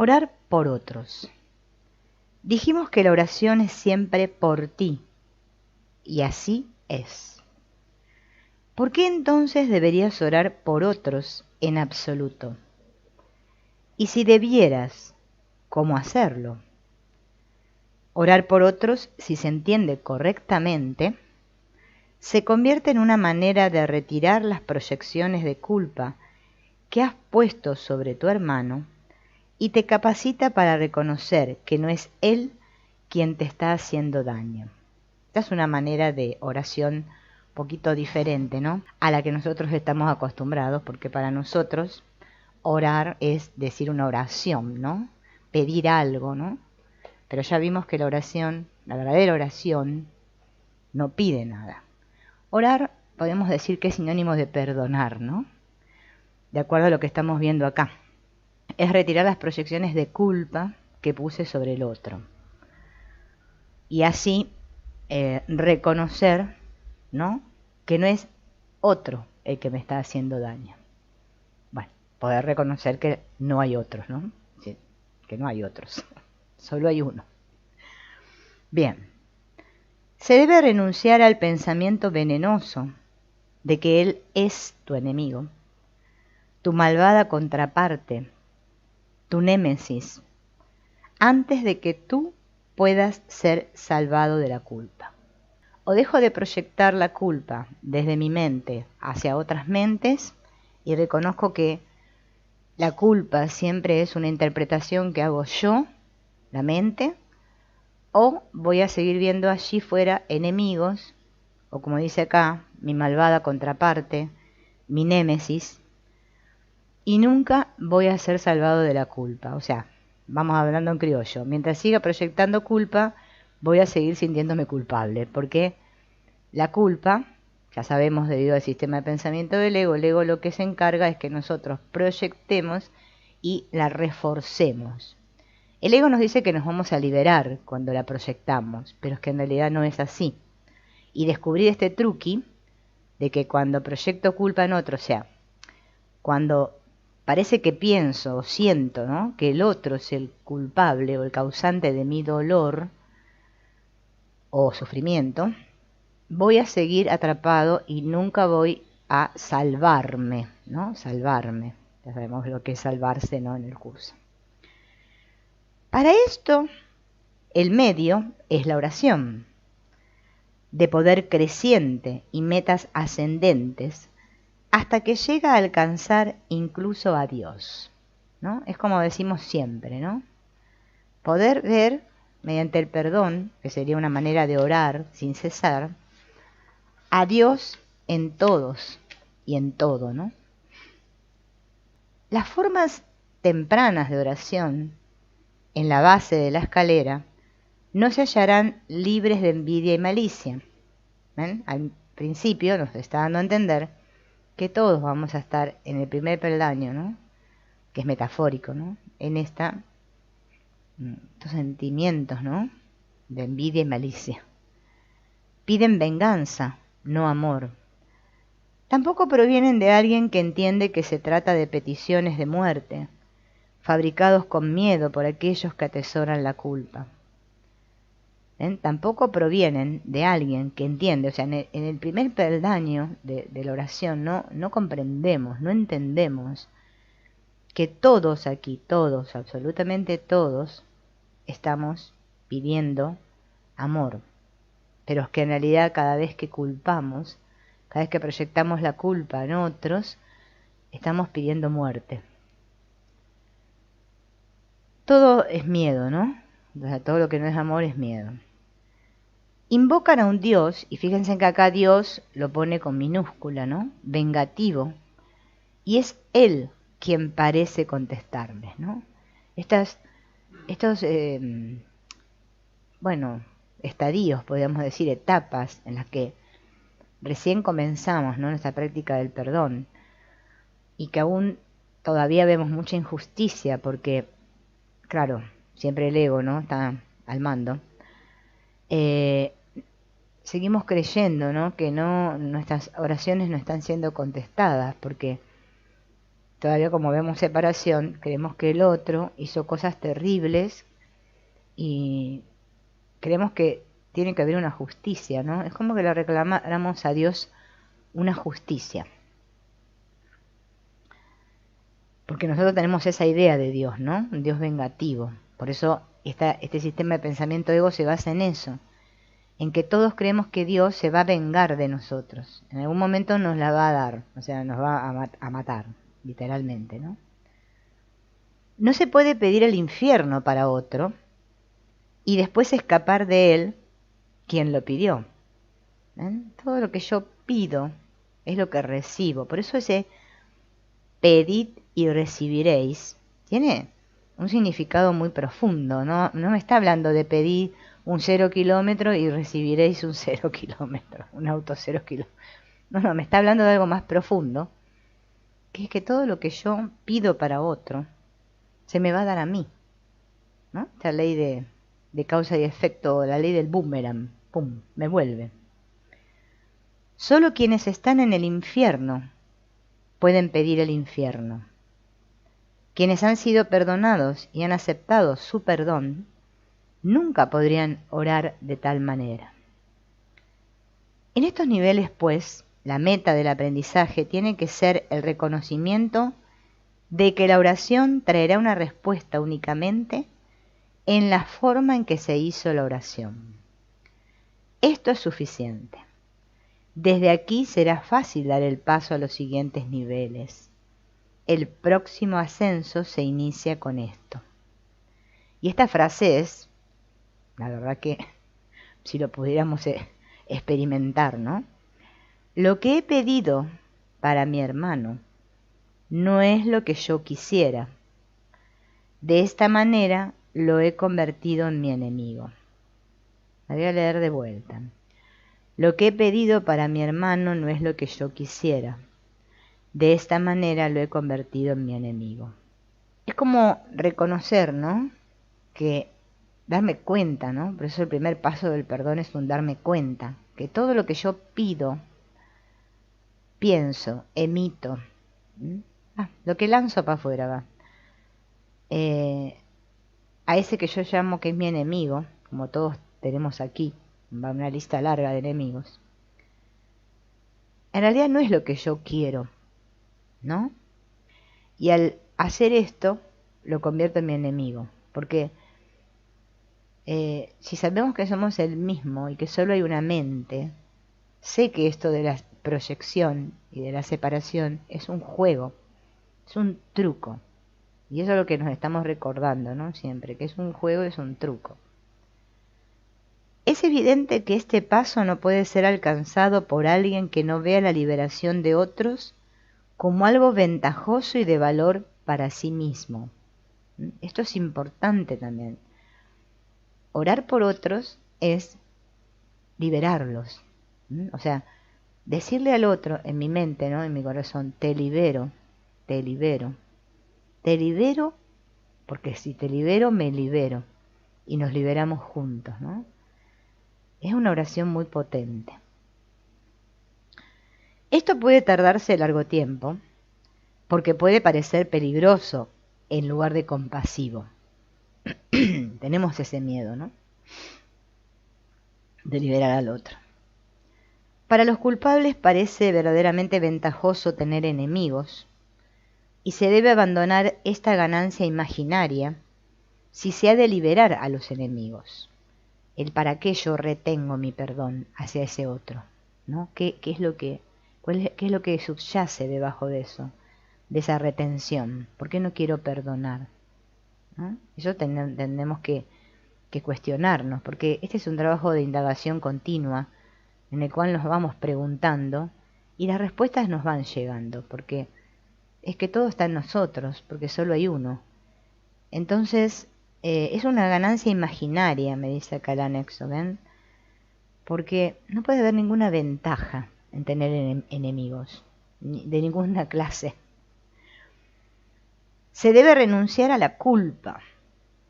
Orar por otros. Dijimos que la oración es siempre por ti, y así es. ¿Por qué entonces deberías orar por otros en absoluto? Y si debieras, ¿cómo hacerlo? Orar por otros, si se entiende correctamente, se convierte en una manera de retirar las proyecciones de culpa que has puesto sobre tu hermano y te capacita para reconocer que no es él quien te está haciendo daño. Esta es una manera de oración un poquito diferente, ¿no?, a la que nosotros estamos acostumbrados, porque para nosotros orar es decir una oración, ¿no?, pedir algo, ¿no? Pero ya vimos que la oración, la verdadera oración, no pide nada. Orar podemos decir que es sinónimo de perdonar, ¿no?, de acuerdo a lo que estamos viendo acá. Es retirar las proyecciones de culpa que puse sobre el otro. Y así reconocer, ¿no?, que no es otro el que me está haciendo daño. Bueno, poder reconocer que no hay otros, ¿no? Sí, que no hay otros, solo hay uno. Bien, se debe renunciar al pensamiento venenoso de que él es tu enemigo, tu malvada contraparte, tu némesis, antes de que tú puedas ser salvado de la culpa. O dejo de proyectar la culpa desde mi mente hacia otras mentes y reconozco que la culpa siempre es una interpretación que hago yo, la mente, o voy a seguir viendo allí fuera enemigos, o como dice acá, mi malvada contraparte, mi némesis, y nunca voy a ser salvado de la culpa. O sea, vamos hablando en criollo, mientras siga proyectando culpa, voy a seguir sintiéndome culpable, porque la culpa, ya sabemos debido al sistema de pensamiento del ego, el ego lo que se encarga es que nosotros proyectemos y la reforcemos. El ego nos dice que nos vamos a liberar cuando la proyectamos, pero es que en realidad no es así. Y descubrir este truqui de que cuando proyecto culpa en otro, o sea, cuando parece que pienso o siento, ¿no?, que el otro es el culpable o el causante de mi dolor o sufrimiento, voy a seguir atrapado y nunca voy a salvarme, ¿no? Salvarme. Ya sabemos lo que es salvarse, ¿no?, en el curso. Para esto, el medio es la oración, de poder creciente y metas ascendentes, hasta que llega a alcanzar incluso a Dios, ¿no? Es como decimos siempre, ¿no? Poder ver, mediante el perdón, que sería una manera de orar sin cesar, a Dios en todos y en todo, ¿no? Las formas tempranas de oración, en la base de la escalera, no se hallarán libres de envidia y malicia. ¿Ven? Al principio nos está dando a entender que todos vamos a estar en el primer peldaño, ¿no?, que es metafórico, ¿no?, en estos sentimientos, ¿no?, de envidia y malicia. Piden venganza, no amor. Tampoco provienen de alguien que entiende que se trata de peticiones de muerte, fabricados con miedo por aquellos que atesoran la culpa. ¿Ven? Tampoco provienen de alguien que entiende, o sea, en el primer peldaño de la oración no comprendemos, no entendemos que todos aquí, todos, absolutamente todos, estamos pidiendo amor, pero es que en realidad cada vez que culpamos, cada vez que proyectamos la culpa en otros, estamos pidiendo muerte. Todo es miedo, ¿no? O sea, todo lo que no es amor es miedo. Invocan a un Dios, y fíjense que acá Dios lo pone con minúscula, ¿no?, vengativo, y es Él quien parece contestarles, ¿no? Estos estadios, podríamos decir, etapas en las que recién comenzamos, ¿no?, nuestra práctica del perdón, y que aún todavía vemos mucha injusticia, porque, claro, siempre el ego, ¿no?, está al mando. Seguimos creyendo, ¿no?, que nuestras oraciones no están siendo contestadas, porque todavía como vemos separación, creemos que el otro hizo cosas terribles y creemos que tiene que haber una justicia, ¿no? Es como que le reclamamos a Dios una justicia. Porque nosotros tenemos esa idea de Dios, ¿no? Un Dios vengativo. Por eso este sistema de pensamiento ego se basa en eso, en que todos creemos que Dios se va a vengar de nosotros. En algún momento nos la va a dar, o sea, nos va a matar, literalmente, ¿no? No se puede pedir el infierno para otro y después escapar de él quien lo pidió. ¿Ven? Todo lo que yo pido es lo que recibo. Por eso ese pedid y recibiréis tiene un significado muy profundo. No me está hablando de pedir un 0 kilómetro y recibiréis un 0 kilómetro, un auto 0 kilómetro. No, me está hablando de algo más profundo, que es que todo lo que yo pido para otro se me va a dar a mí, ¿no? Esta ley de causa y efecto, la ley del boomerang, pum, me vuelve. Solo quienes están en el infierno pueden pedir el infierno. Quienes han sido perdonados y han aceptado su perdón, nunca podrían orar de tal manera. En estos niveles, pues, la meta del aprendizaje tiene que ser el reconocimiento de que la oración traerá una respuesta únicamente en la forma en que se hizo la oración. Esto es suficiente. Desde aquí será fácil dar el paso a los siguientes niveles. El próximo ascenso se inicia con esto. Y esta frase es, la verdad que, si lo pudiéramos experimentar, ¿no? Lo que he pedido para mi hermano no es lo que yo quisiera. De esta manera lo he convertido en mi enemigo. La voy a leer de vuelta. Lo que he pedido para mi hermano no es lo que yo quisiera. De esta manera lo he convertido en mi enemigo. Es como reconocer, ¿no? Que darme cuenta, ¿no? Por eso el primer paso del perdón es un darme cuenta. Que todo lo que yo pido, pienso, emito, lo que lanzo para afuera va. A ese que yo llamo que es mi enemigo, como todos tenemos aquí, va una lista larga de enemigos. En realidad no es lo que yo quiero, ¿no? Y al hacer esto, lo convierto en mi enemigo. Porque si sabemos que somos el mismo y que solo hay una mente, sé que esto de la proyección y de la separación es un juego, es un truco. Y eso es lo que nos estamos recordando, ¿no? Siempre, que es un juego, es un truco. Es evidente que este paso no puede ser alcanzado por alguien que no vea la liberación de otros como algo ventajoso y de valor para sí mismo. Esto es importante también. Orar por otros es liberarlos. O sea, decirle al otro en mi mente, ¿no? En mi corazón, te libero, te libero. Te libero porque si te libero, me libero. Y nos liberamos juntos, ¿no? Es una oración muy potente. Esto puede tardarse largo tiempo, porque puede parecer peligroso en lugar de compasivo. Tenemos ese miedo, ¿no? De liberar al otro. Para los culpables parece verdaderamente ventajoso tener enemigos, y se debe abandonar esta ganancia imaginaria si se ha de liberar a los enemigos. El para qué yo retengo mi perdón hacia ese otro, ¿no? ¿Qué es lo que subyace debajo de eso, de esa retención? ¿Por qué no quiero perdonar? ¿No? Eso tenemos que cuestionarnos, porque este es un trabajo de indagación continua en el cual nos vamos preguntando y las respuestas nos van llegando, porque es que todo está en nosotros, porque solo hay uno. Entonces, es una ganancia imaginaria, me dice acá el anexo, ¿ven? Porque no puede haber ninguna ventaja en tener enemigos, de ninguna clase. Se debe renunciar a la culpa,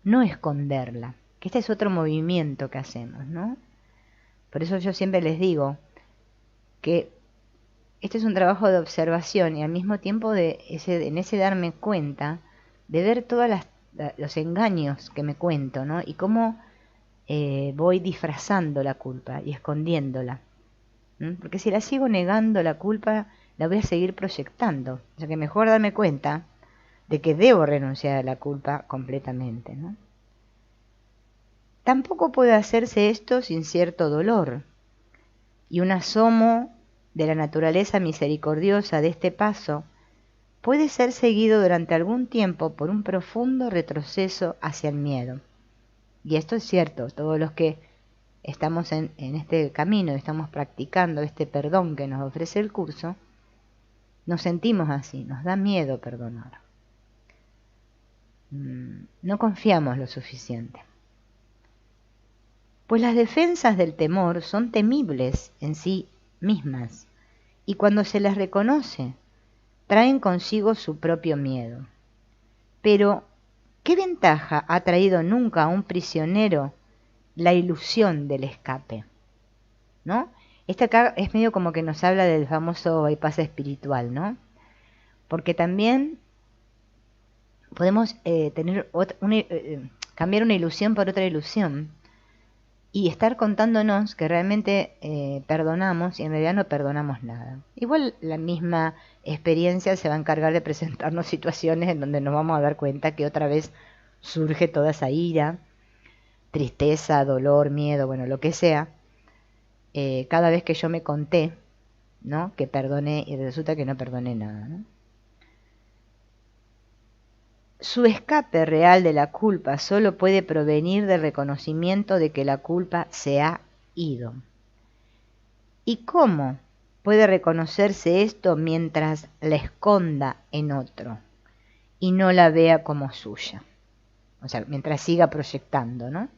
no esconderla, que este es otro movimiento que hacemos, ¿no? Por eso yo siempre les digo que este es un trabajo de observación y al mismo tiempo en ese darme cuenta de ver todos los engaños que me cuento, ¿no? Y cómo voy disfrazando la culpa y escondiéndola. Porque si la sigo negando la culpa, la voy a seguir proyectando. O sea que mejor darme cuenta de que debo renunciar a la culpa completamente, ¿no? Tampoco puede hacerse esto sin cierto dolor y un asomo de la naturaleza misericordiosa de este paso puede ser seguido durante algún tiempo por un profundo retroceso hacia el miedo. Y esto es cierto, todos los que estamos en este camino, estamos practicando este perdón que nos ofrece el curso, nos sentimos así, nos da miedo perdonar. No confiamos lo suficiente. Pues las defensas del temor son temibles en sí mismas, y cuando se les reconoce, traen consigo su propio miedo. Pero, ¿qué ventaja ha traído nunca a un prisionero la ilusión del escape? ¿No? Este acá es medio como que nos habla del famoso bypass espiritual, ¿no? Porque también podemos cambiar una ilusión por otra ilusión y estar contándonos que realmente perdonamos y en realidad no perdonamos nada. Igual la misma experiencia se va a encargar de presentarnos situaciones en donde nos vamos a dar cuenta que otra vez surge toda esa ira, tristeza, dolor, miedo, bueno, lo que sea, cada vez que yo me conté, ¿no?, que perdoné y resulta que no perdoné nada, ¿no? Su escape real de la culpa solo puede provenir del reconocimiento de que la culpa se ha ido. ¿Y cómo puede reconocerse esto mientras la esconda en otro y no la vea como suya? O sea, mientras siga proyectando, ¿no?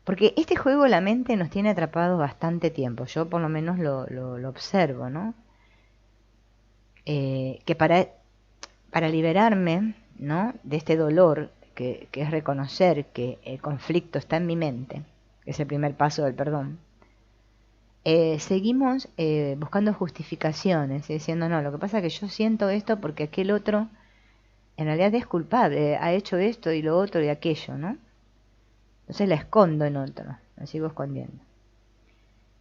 Porque este juego la mente nos tiene atrapados bastante tiempo. Yo por lo menos lo observo, ¿no? Que para liberarme, ¿no?, de este dolor, que es reconocer que el conflicto está en mi mente, que es el primer paso del perdón, seguimos buscando justificaciones, diciendo, no, lo que pasa es que yo siento esto porque aquel otro en realidad es culpable, ha hecho esto y lo otro y aquello, ¿no? Entonces la escondo en otro, la sigo escondiendo.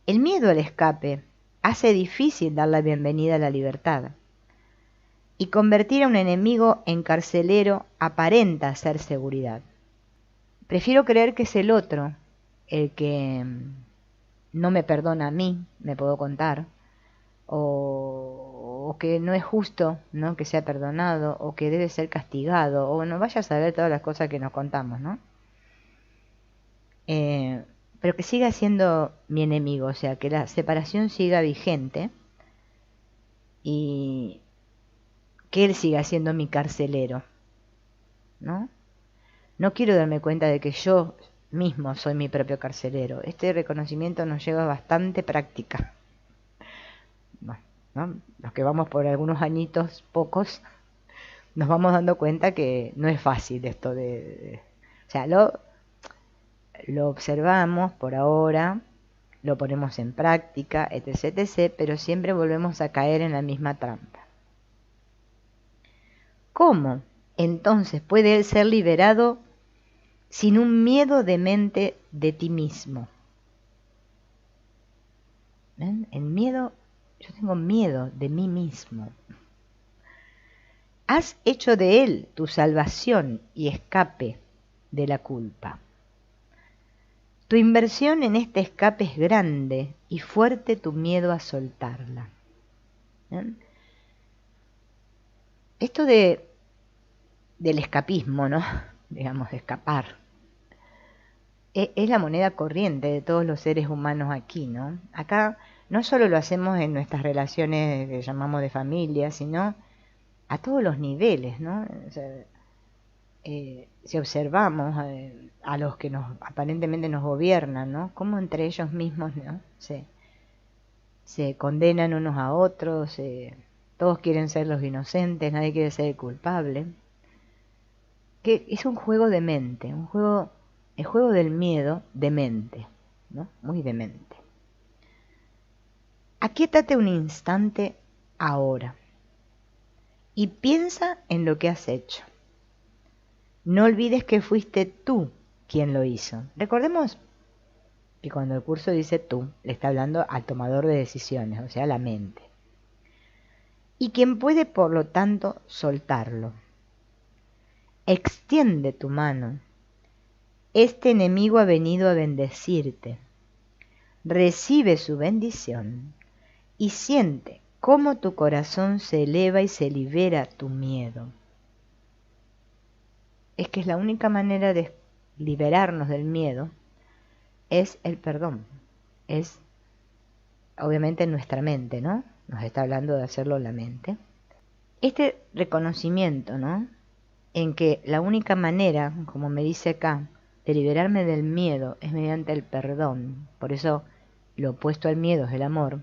El miedo al escape hace difícil dar la bienvenida a la libertad. Y convertir a un enemigo en carcelero aparenta ser seguridad. Prefiero creer que es el otro el que no me perdona a mí, me puedo contar, o que no es justo, ¿no?, que sea perdonado, o que debe ser castigado, o no vaya a saber todas las cosas que nos contamos, ¿no? Pero que siga siendo mi enemigo, o sea, que la separación siga vigente y que él siga siendo mi carcelero, ¿no? No quiero darme cuenta de que yo mismo soy mi propio carcelero. Este reconocimiento nos lleva bastante práctica. Bueno, ¿no? Los que vamos por algunos añitos, pocos, nos vamos dando cuenta que no es fácil esto o sea, lo observamos por ahora, lo ponemos en práctica, etc., etc., pero siempre volvemos a caer en la misma trampa. ¿Cómo entonces puede él ser liberado sin un miedo demente de ti mismo? ¿Ven? El miedo, yo tengo miedo de mí mismo. Has hecho de él tu salvación y escape de la culpa. Tu inversión en este escape es grande y fuerte tu miedo a soltarla. ¿Ven? Esto del escapismo, ¿no? Digamos, de escapar. Es la moneda corriente de todos los seres humanos aquí, ¿no? Acá no solo lo hacemos en nuestras relaciones que llamamos de familia, sino a todos los niveles, ¿no? O sea, si observamos a los que aparentemente nos gobiernan, ¿no?, cómo entre ellos mismos, ¿no?, se condenan unos a otros, todos quieren ser los inocentes, nadie quiere ser el culpable. Que es un juego de mente, el juego del miedo de mente, ¿no?, muy de mente. Aquíétate un instante ahora y piensa en lo que has hecho. No olvides que fuiste tú quien lo hizo. Recordemos que cuando el curso dice tú, le está hablando al tomador de decisiones, o sea, la mente. Y quien puede, por lo tanto, soltarlo. Extiende tu mano. Este enemigo ha venido a bendecirte. Recibe su bendición y siente cómo tu corazón se eleva y se libera tu miedo. Es que es la única manera de liberarnos del miedo, es el perdón. Es obviamente en nuestra mente, ¿no? Nos está hablando de hacerlo en la mente. Este reconocimiento, ¿no? En que la única manera, como me dice acá, de liberarme del miedo es mediante el perdón. Por eso lo opuesto al miedo es el amor.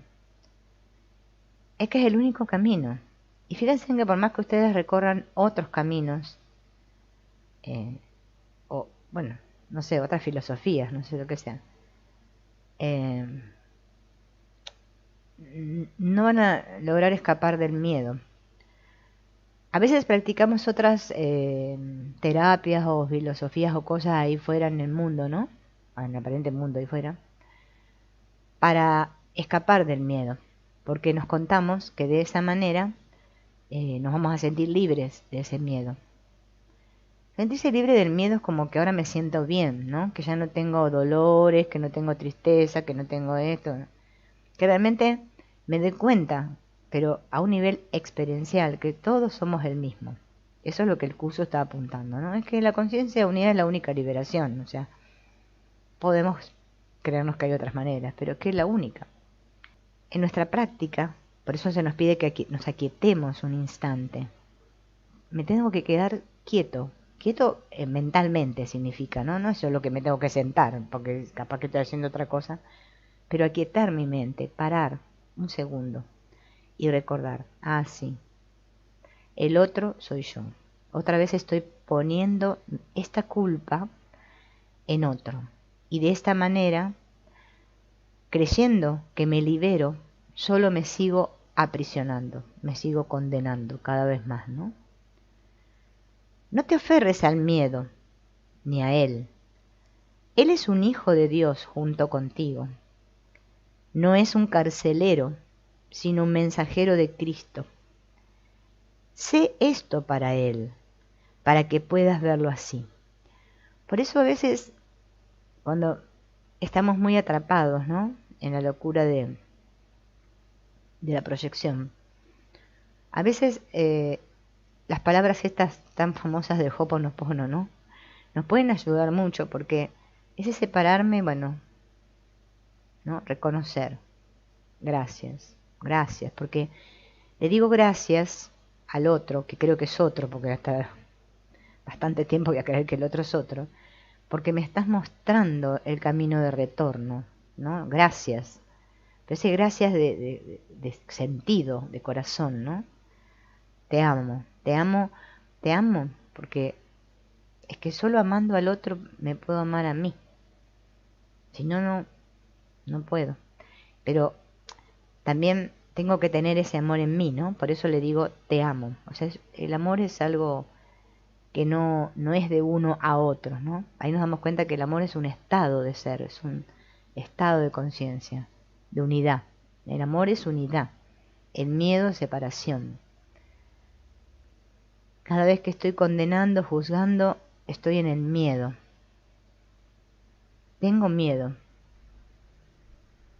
Es que es el único camino. Y fíjense que por más que ustedes recorran otros caminos, o bueno, no sé, otras filosofías, no sé lo que sea, no van a lograr escapar del miedo. A veces practicamos otras terapias o filosofías o cosas ahí fuera en el mundo, ¿no? En el aparente mundo ahí fuera, para escapar del miedo, porque nos contamos que de esa manera nos vamos a sentir libres de ese miedo. Sentirse libre del miedo es como que ahora me siento bien, ¿no? Que ya no tengo dolores, que no tengo tristeza, que no tengo esto, ¿no? Que realmente me doy cuenta, pero a un nivel experiencial, que todos somos el mismo. Eso es lo que el curso está apuntando, ¿no? Es que la conciencia unida es la única liberación, o sea, podemos creernos que hay otras maneras, pero es que es la única. En nuestra práctica, por eso se nos pide que nos aquietemos un instante. Me tengo que quedar quieto. Quieto mentalmente significa, ¿no? No es solo que me tengo que sentar, porque capaz que estoy haciendo otra cosa, pero aquietar mi mente, parar un segundo y recordar, sí, el otro soy yo. Otra vez estoy poniendo esta culpa en otro. Y de esta manera, creyendo que me libero, solo me sigo aprisionando, me sigo condenando cada vez más, ¿no? No te aferres al miedo, ni a él. Él es un hijo de Dios junto contigo. No es un carcelero, sino un mensajero de Cristo. Sé esto para él, para que puedas verlo así. Por eso a veces, cuando estamos muy atrapados, ¿no?, en la locura de la proyección, a veces las palabras estas tan famosas de Ho'oponopono, ¿no?, nos pueden ayudar mucho, porque ese separarme, bueno, ¿no?, reconocer, gracias, porque le digo gracias al otro, que creo que es otro, porque hasta bastante tiempo voy a creer que el otro es otro, porque me estás mostrando el camino de retorno, ¿no? Gracias. Pero ese gracias de sentido, de corazón, ¿no? Te amo, te amo, te amo, porque es que solo amando al otro me puedo amar a mí. Si no, no puedo. Pero también tengo que tener ese amor en mí, ¿no? Por eso le digo te amo. O sea, el amor es algo que no es de uno a otro, ¿no? Ahí nos damos cuenta que el amor es un estado de ser, es un estado de conciencia, de unidad. El amor es unidad, el miedo es separación. Cada vez que estoy condenando, juzgando, estoy en el miedo. Tengo miedo.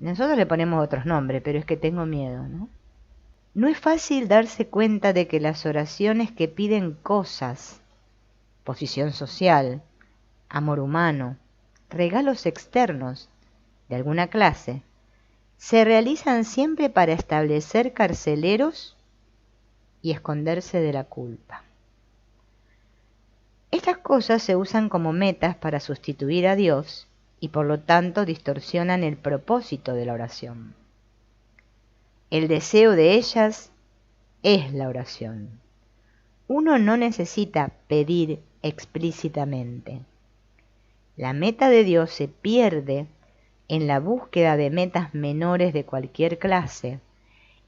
Nosotros le ponemos otros nombres, pero es que tengo miedo, ¿no? No es fácil darse cuenta de que las oraciones que piden cosas, posición social, amor humano, regalos externos de alguna clase, se realizan siempre para establecer carceleros y esconderse de la culpa. Estas cosas se usan como metas para sustituir a Dios y por lo tanto distorsionan el propósito de la oración. El deseo de ellas es la oración. Uno no necesita pedir explícitamente. La meta de Dios se pierde en la búsqueda de metas menores de cualquier clase,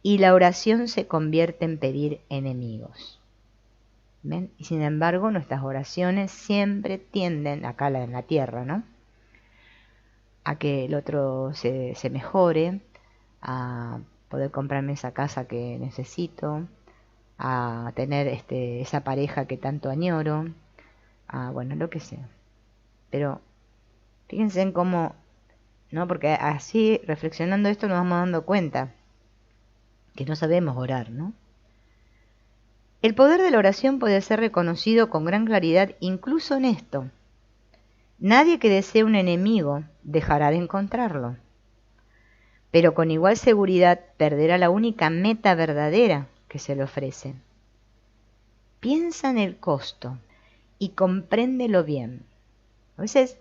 y la oración se convierte en pedir enemigos. ¿Ven? Y sin embargo, nuestras oraciones siempre tienden, acá en la tierra, ¿no?, a que el otro se mejore, a poder comprarme esa casa que necesito, a tener esa pareja que tanto añoro, a, bueno, lo que sea. Pero fíjense en cómo, ¿no? Porque así, reflexionando esto, nos vamos dando cuenta que no sabemos orar, ¿no? El poder de la oración puede ser reconocido con gran claridad incluso en esto. Nadie que desee un enemigo dejará de encontrarlo, pero con igual seguridad perderá la única meta verdadera que se le ofrece. Piensa en el costo y compréndelo bien. A veces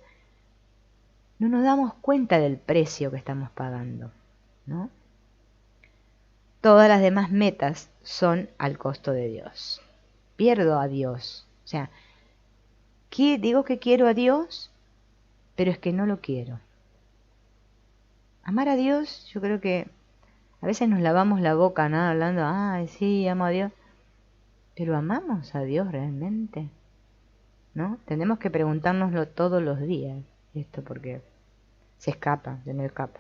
no nos damos cuenta del precio que estamos pagando, ¿no? Todas las demás metas son al costo de Dios. Pierdo a Dios. O sea, digo que quiero a Dios, pero es que no lo quiero. Amar a Dios, yo creo que a veces nos lavamos la boca, ¿no?, hablando, ay, sí, amo a Dios. Pero ¿amamos a Dios realmente? ¿No? Tenemos que preguntárnoslo todos los días, esto, porque se me escapa.